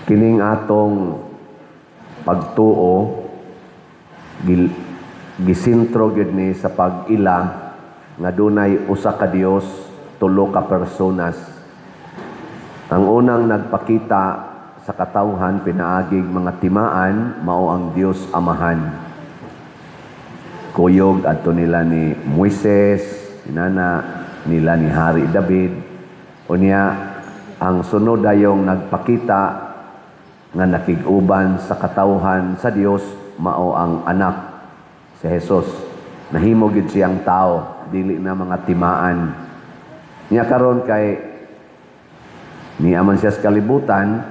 Kining atong pagtuo gisintro gid ni sa pag-ila nga dunay usa ka Dios, tulo ka personas. Ang unang nagpakita sa katawhan pinaaging mga timaan mao ang Dios Amahan. Kuyog adto nila ni Moises, inana nila ni Hari David. Unya ang sunod dayong nagpakita nga nakig-uban sa katawhan sa Dios mao ang anak si Jesus. Nahimo gid siyang tao, dili na mga timaan. Niya karon kay niaman siya sa kalibutan,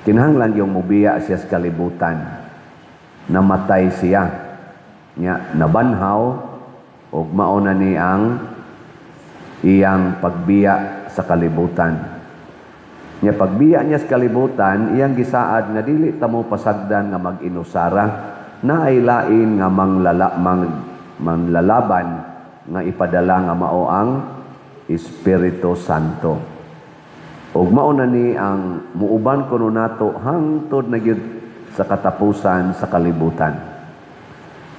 kinahanglan yung mubiya siya sa kalibutan. Namatay siya. Niya nabanhaw ug mao na ni ang iyang pagbiya sa kalibutan. Niya pagbiya niya sa kalibutan, iyang gisaad nga dili ta mo pasagdan nga mag-inusara, na ay lain nga manlalaban nga ipadala nga mao ang Espiritu Santo. Ug mao na ni ang muuban kuno nato hangtod na gyud sa katapusan sa kalibutan.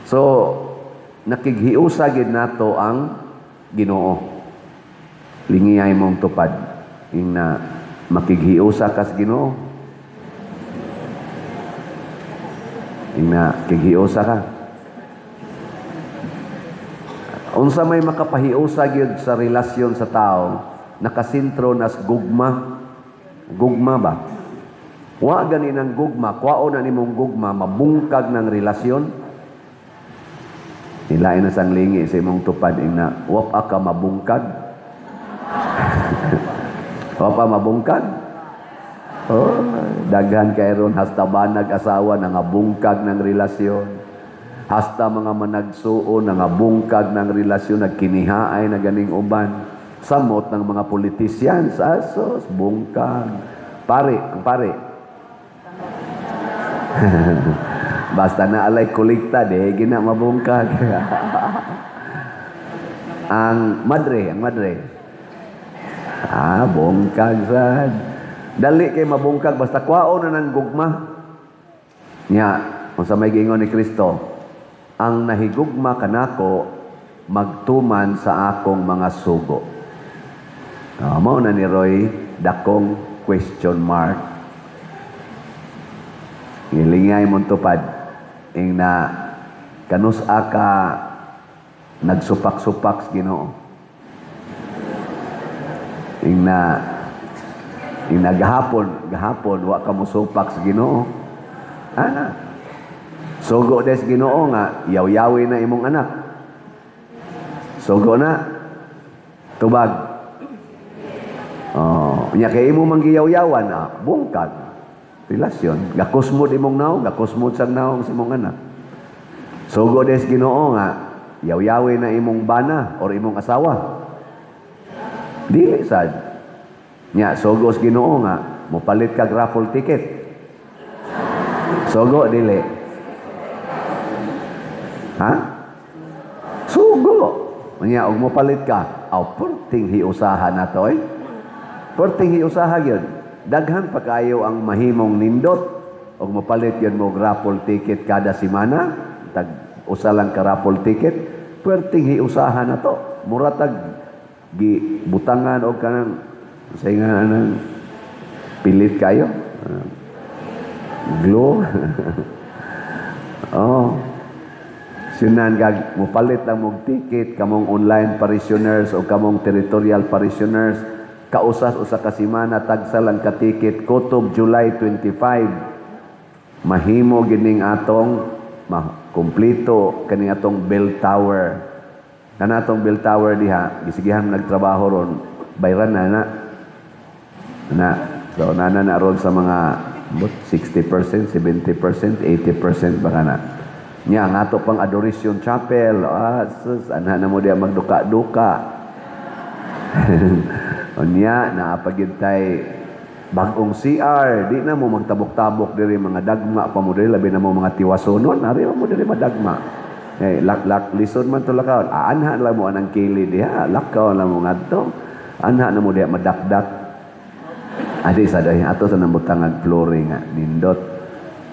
So nakighiusa gid nato ang Ginoo. Lingiyay mong tupad ing na makighiusa kas Ginoo. Ing na kighiusa ka. Unsa may makapahiusa gyud sa relasyon sa tao, nakasentro nas gugma. Gugma ba? Wa gani ng gugma, kwaon na nimong gugma mabungkag ng relasyon. Ilain na sang lingi sa imong tupad ing na wa ka mabungkag. Wa pa mabungkag. Oh, daghan kay ron hasta banag asawa nga bungkag ng relasyon. Hasta mga managsuon nga bungkag ng relasyon, nagkinihaay na ganing uban. Samot ng mga politicians, asos, bungkag. Pare, ang pare. Basta na alay kolekta, gina mabungkag. ang madre. Bungkag sad. Dali kay mabungkag, basta kwaon na ng gugma. Nya, kung sa may gingon ni Kristo, ang nahigugma kanako, magtuman sa akong mga sugo. Mao na ni Roy, dakong question mark. Ngilingay mong tupad, ing na kanusa ka nagsupak-supak sa Ginoo. Ing gahapon wa ka mosupak sa Ginoo. Ana. Sugo des Ginoo nga yaw-yawi na imong anak. Sugo na. Tubag. Nya kay imo manggiyaw-yawan bungkag. Relasyon. Gakusmod imong naong, gakusmod sang naong sa imong anak. Sugo des Ginoo nga yaw-yawi na imong bana or imong asawa. Dili sad. Nya sugo sa Ginoo nga mopalit kag raffle ticket. Sugo dili. Ha? Sugo. Nya og mopalit ka, perting hiusahan nato Perting hiusaha gyud. Daghan pa kayo ang mahimong nindot og mopalit gyud mo raffle ticket kada semana, tag usa lang ka raffle ticket. Perting hiusahan nato. Muratag gibutangan og kanang say nga nang pilit kayo. Glow. Sinan gag mopalit lang mog ticket kamong online parishioners o kamong territorial parishioners, kausas usa ka semana tagsa lang ka ticket kutob July 25. Mahimo gining atong kompleto kaning atong bell tower. Kanatong bell tower diha gisigihan nagtrabaho ron bayran na so nana na ron sa mga 60%, 70%, 80% baka na. Nya ang ato pang adoration chapel, sus, anha na mo diya magduka-duka. Nya naapagid tay bagong CR, di na mo magtabok-tabok diri mga dagma pa mo diri, labi na mo mga tiwasonon, ari mo diri madagma. Lak lisod man to lakaw. Anha lang mo anang kilid diha, lakaw lang mo ngadto. Anha na mo diya madakdak. Adi sa dahi ato sa nambutangag flooring nga nindot.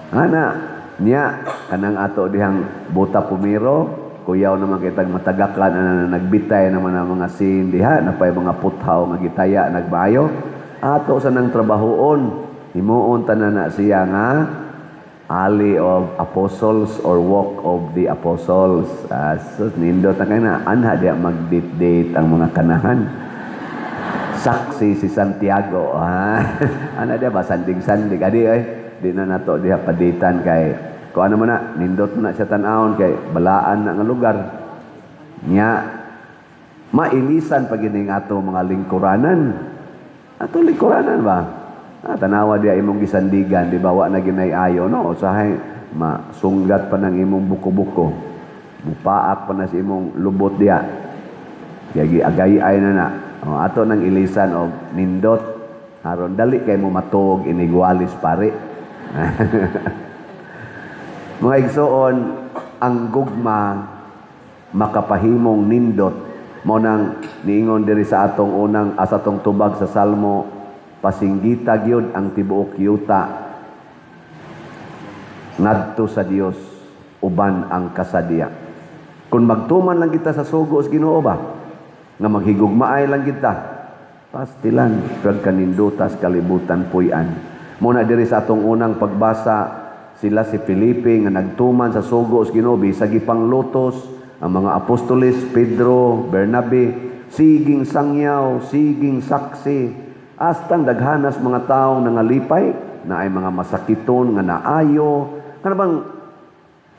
Ana niya kanang ato dihang buta pumiro, kuyaw naman kitag matagaklan ana nagbitay naman ang mga sin diha napay mga puthaw nga gitaya nagbayo. Ato sa nang trabahoon himuon tanan na siya nga alley of apostles or walk of the apostles. So nindot na kay na anha diha mag-date ang mga kanahan. Saksi si Santiago. Ano dia ba? Sanding-sanding. Adi ay, di na nato diha paditan kay, kung ano man na, nindot na siya tanawon kay, balaan na nga lugar. Nya, mailisan pag ining ato mga lingkuranan. Ato lingkuranan ba? Tanawa dia imong gisandigan, di ba? Wa na ginay ayo, no? Usahay, masunggat pa ng imong buko-buko. Mupaak pa na si imong lubot dia. Kaya agay-ay na na. Ato nang ilisan og nindot aron dali kay mo matug inigwalis pare. Mga igsoon, ang gugma makapahimong nindot mo nang niingon diri sa atong unang asatong tubag sa Salmo, pasinggita gyud ang tibuok yuta ngadto sa Dios uban ang kasadya. Kung magtuman lang kita sa sugo sa Ginoo ba, nga maghigugmaay lang kita, pastilan pagkanindutas kalibutan puy-an. Muna diri sa atong unang pagbasa, sila si Felipe nga nagtuman sa sugo sa Ginoo sa gipang lutos, ang mga apostoles Pedro, Bernabe, siging sangyaw, siging saksi, astang daghanas mga taong nangalipay na ay mga masakiton nga naayo. Kana bang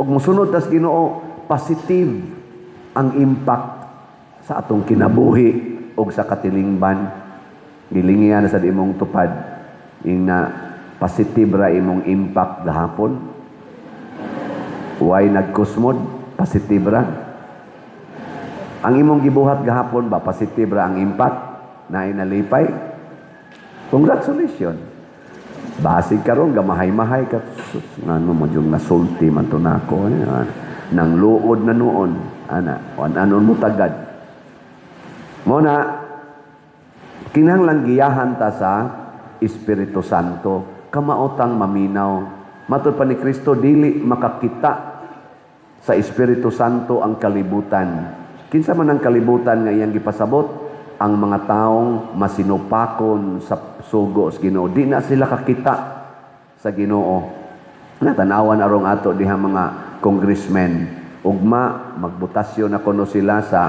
og mosunod tas Ginoo, positive ang impact sa atong kinabuhi o sa katilingban. Gilingihan na sa imong tupad ing na positive ra imong impact gahapon. Why nagkusmod? Positive ra. Ang imong gibuhat gahapon ba positive ra ang impact na inalipay? Congratulations. Basig karon gamahay-mahay ka ngano mo jung nasulti man to nako nang luod na noon ana anon mo tagad. Muna, kinahanglan giyahan ta sa Espiritu Santo, kamaotang maminaw. Matod pa ni Kristo, dili makakita sa Espiritu Santo ang kalibutan. Kinsa man ang kalibutan nga iyang gipasabot, ang mga taong masinupakon sa sugo sa Ginoo. Di na sila kakita sa Ginoo. Natanawan arong ato diha mga congressmen. Ugma, magbutasyon na kuno sila sa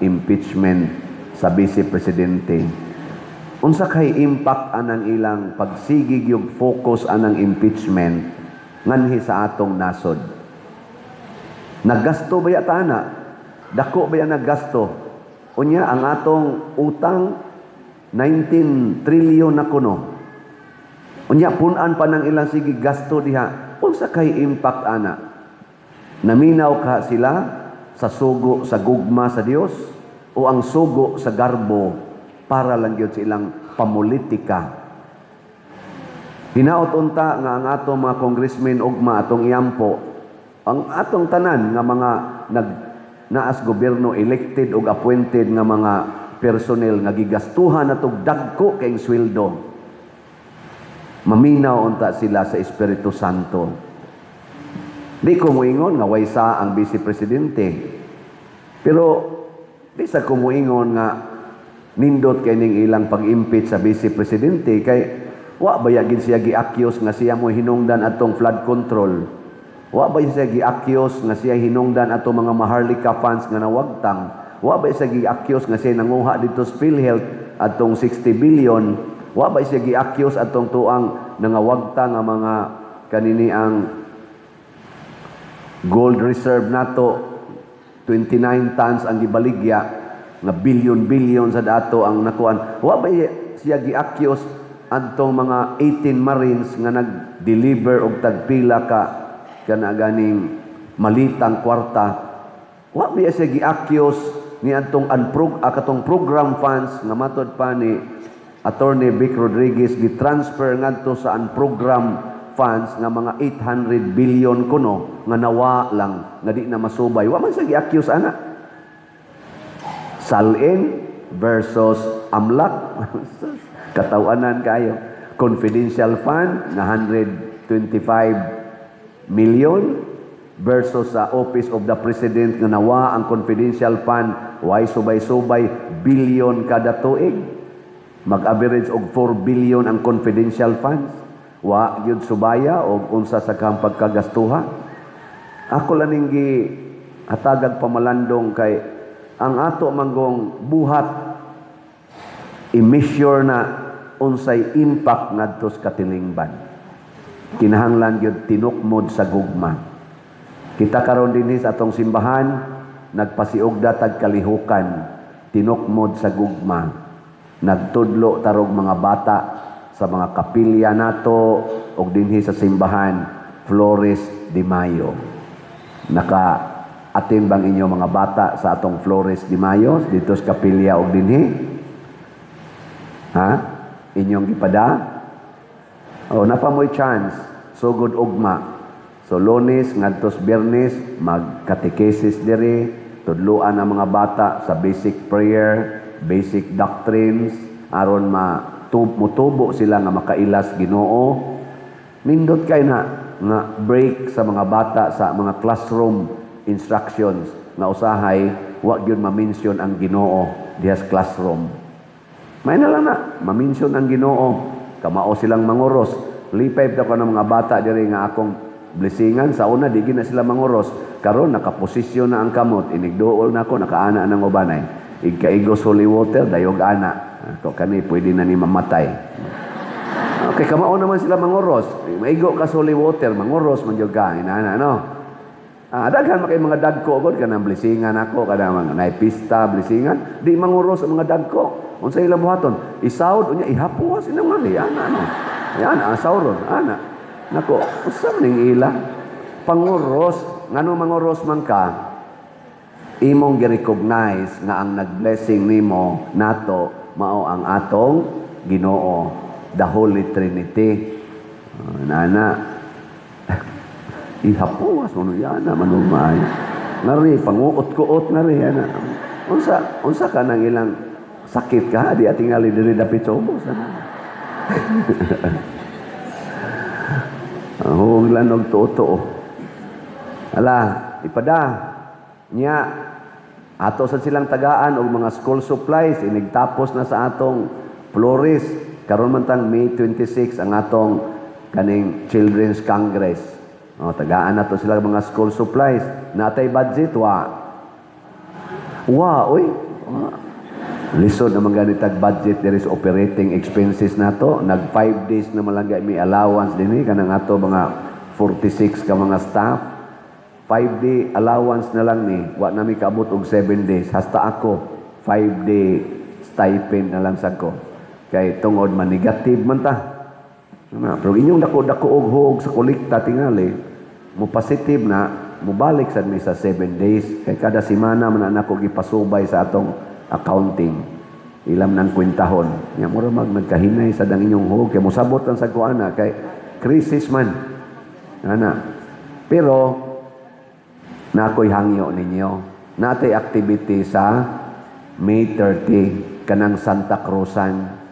impeachment sa Vice Presidente. Unsa kay impact anang ilang pagsigig yung focus anang impeachment nganhi sa atong nasod? Naggasto ba yata na? Dako ba yan naggasto? Unya ang atong utang 19 trillion na kuno. Unya punan pa ng ilang sige gasto diha. Unsa kay impact ana? Naminaw ka sila sa sugo sa gugma sa Dios? O ang sugo sa garbo para lang yun sa ilang pamulitika. Hinaot unta nga ang atong mga congressmen ugma atong iyampo, ang atong tanan nga mga naas gobyerno elected o appointed nga mga personnel nga gigastuhan atong dagko kay sweldo. Maminaw unta sila sa Espiritu Santo. Di ko moingon nga waysa ang Vice Presidente. Pero di sa kumuingon nga nindot kay ning ilang pag-impeach sa Vice Presidente kay wa ba yagin siya gi-accuse nga siya mo hinungdan atong flood control. Wa ba siya gi-accuse nga siya hinungdan atong mga Maharlika funds nga nawagtang. Wa ba siya gi-accuse nga siya nanguha dito sa PhilHealth atong 60 billion. Wa ba siya gi-accuse atong tuang nangawagtang nga mga kanini ang gold reserve nato 29 tons ang gibaligya nga billion sa dato ang nakuan. Wa ba siya gi-accuse adtong mga 18 Marines nga nag-deliver og tagpila ka kana ganing malitang kwarta. Wa ba siya gi-accuse ni adtong katong program funds nga matod pa ni Attorney Vic Rodriguez gi-transfer ngadto sa unprogram funds nga mga 800 billion kuno nga nawa lang nga di na masubay. Wa man siya gi-accuse ana. Salin versus Amlak. Katawanan kayo. confidential fund na 125 million versus sa Office of the President nga nawa ang confidential fund way subay-subay billion kada tuig. Mag-average og 4 billion ang confidential funds. Wa gyud subaya og unsa sa kang pagkagastuha. Ako laning gi hatagag pamalandong kay ang ato manggong buhat i-measure na unsay impact ngadto sa katilingban. Kinahanglan gyud tinukmod sa gugma. Kita karon dinhi sa atong simbahan nagpasiugda tag kalihukan, tinukmod sa gugma. Nagtudlo tarog mga bata sa mga kapilya nato og dinhi sa simbahan Flores de Mayo. Naka-attend bang inyo mga bata sa atong Flores de Mayo dito sa kapilya og dinhi? Ha? Inyong gipada? O napamoy chance sugod ugma. So Lunes ngadtos Biyernes mag-catechesis diri, tudloan ang mga bata sa basic prayer, basic doctrines aron mutubo sila nga makailas Ginoo. Nindot kay na nga break sa mga bata sa mga classroom instructions nga usahay wa gyud ma-mention ang Ginoo diha sa classroom. May na lang na ma-mention ang Ginoo, kamao silang manguros. Lipay ta ko ng mga bata diri nga akong blessingan sa una di na sila manguros, karon nakaposisyon na ang kamot, inigduol na ako, nakaana ng ubanay. Igkaigos holy water, dayog ana. Ako kani pwede na ni mamatay. Okay, kamao naman sila manguros. Maigo ka sa holy water, manguros man jud ka, inana no. Daghan makay mga dagko gud kanang blessingan ako, kanang naipista blessingan, di manguros ang mga dagko. Unsa ilang buhaton? Isawd unya ihapuas inang mali ana no. Yan ang sawron ana. Nako, usam ning ila. Panguros, ngano manguros man ka, imong gi-recognize nga ang nag-blessing nimo nato mao ang atong Ginoo, the Holy Trinity. Nana, ihapuas mo yan na manumay. Nari, panguot-kuot na rin yan. Unsa ka nang ilang sakit ka, di atingali diri dapit sa ubos. Huwag lang nagtuto. Ala, ipada. Nya, ato sa silang tagaan o mga school supplies, inigtapos na sa atong Flores. Karon man tang May 26 ang atong kaning Children's Congress. Tagaan na to sila mga school supplies. Natay budget, oy. Lisod naman ganitag budget, there is operating expenses nato. Nag 5 days na malangga may allowance din kanang ato mga 46 ka mga staff. 5-day allowance na lang ni. Wa na mi kaabot og 7 days. Hasta ako 5-day stipend na lang sa ko. Kay tungod man negative man ta. Pero inyong dako-dako og hug sa kolekta tingali, mo positive na, mo balik sad mi sa 7 days. Kay kada semana man nako gipasubay sa atong accounting. Ilam nang kwentahon. Nya mura nagkahinay sa dang inyong hug kay mosabot lang sa kuana kay crisis man. Ana. Pero nakoy hangyo ninyo. Natay activity sa May 30 kanang Santa Cruzan.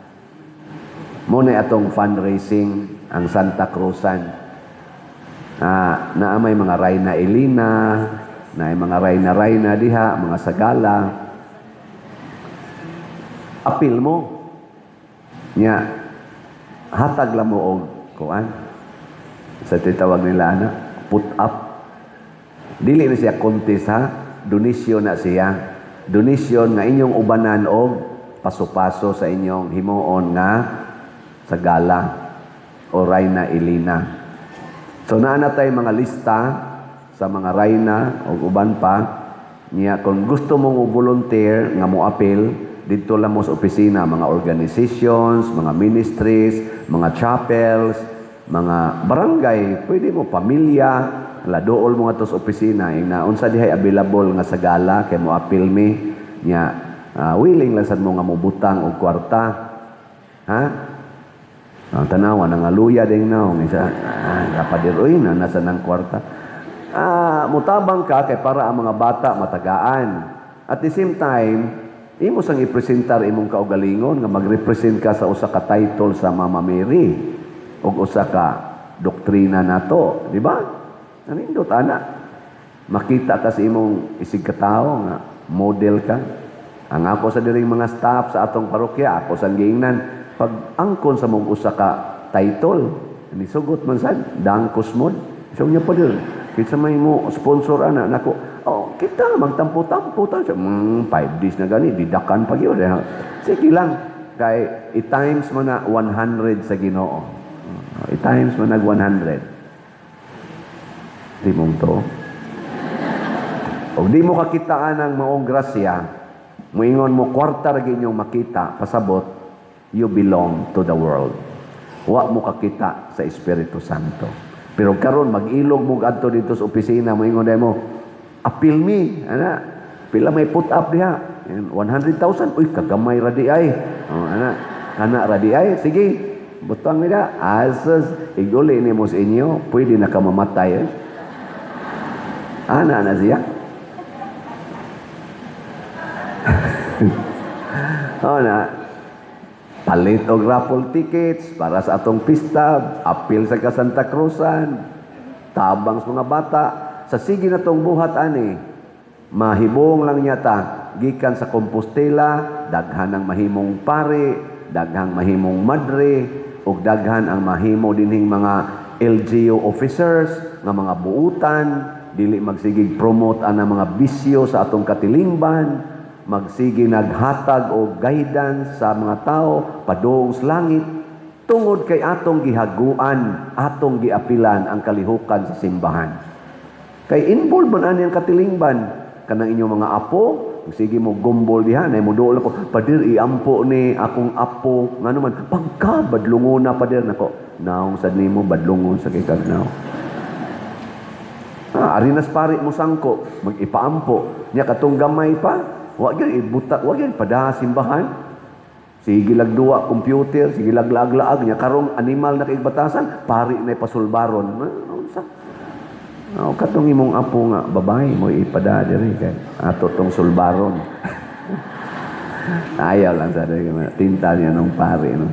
Muna atong fundraising ang Santa Cruzan. Na may mga Rayna Elena, na mga Rayna diha, mga sagala. Apil mo. Nya, hatag lang mo og kuan. Sa titawag nila put up. Dili na siya contest ha. Donation na siya. Donation nga inyong ubanan og paso-paso sa inyong himuon nga sagala o Rayna Elena. So naanatay mga lista sa mga Rayna o uban pa niya kung gusto mong volunteer nga mo apil dito lang mo sa opisina, mga organizations, mga ministries, mga chapels, mga barangay, pwede mo pamilya, ladool mo nga to sa opisina, na unsa dihay available nga sagala kay mo apil mi niya willing lang sad mo nga mobutang og kwarta. Ha? Ang tanawa nang aluya ding naong isa. Kapadiroy na nasa nang kwarta. Mutabang ka kay para ang mga bata matagaan. At the same time, imo sang ipresentar imong kaugalingon nga magrepresent ka sa usa ka title sa Mama Mary ug usa ka doktrina nato, di ba? Nanindot ana. Makita ka sa imong isig katawo nga model ka. Ang ako sa diring mga staff sa atong parokya, ako sang giingnan pag angkon sa mong usa ka title, ni sugot man sad dangkos mod. So nya pa dir. Kitsa may mo sponsor ana nako. Oh, kita magtampo-tampo ta. 5 days na gani didakan pa gyud. Sige lang kay i-times mo na 100 sa Ginoo. I-times mo nag 100. Di mong to. O di mo kakitaan ng maong grasya, muingon mo kwarta ra ginyong makita, pasabot, you belong to the world. Wa mo kakita sa Espiritu Santo. Pero karon mag-ilog mo adto dito sa opisina, muingon mo, appeal me, ana, pila may put up diha. 100,000, uy, kagamay ra di ay. Ana ra di ay, sige. Butang nila, asas, iguli ni mo sa inyo, pwede na ka mamatay. Ana na siya. Na, palit og raffle tickets para sa atong pista, apil sa Santa Cruzan, tabang sa mga bata, sa sige na tong buhat ani, mahibong lang yata, gikan sa Compostela, daghan ang mahimong pare, daghang mahimong madre, ug daghan ang mahimo dinhing mga LGU officers nga mga buutan dili magsigig promote ang mga bisyo sa atong katilingban, magsige naghatag o guidance sa mga tao padung sa langit tungod kay atong gihaguan, atong giapilan ang kalihukan sa simbahan. Kay involved man ani ang katilingban kanang inyong mga apo. Sige mo gumbol diha na mo dool ako padir iampo ni akong apo ngano man pagka badlungon na padir nako naong sad nimo badlungon sa kay kagnaw. Arinas pari mo sangko magipaampo nya katong gamay pa wa gyud ibuta wa gyud pada simbahan. Sige lag duwa computer, sige lag laag nya karong animal na kay batasan pari na pasulbaron. Unsa? Katong imong apo nga babae mo ipada diri kay ato tong sulbaron. Ayaw lang sa tinta niya ng pare no.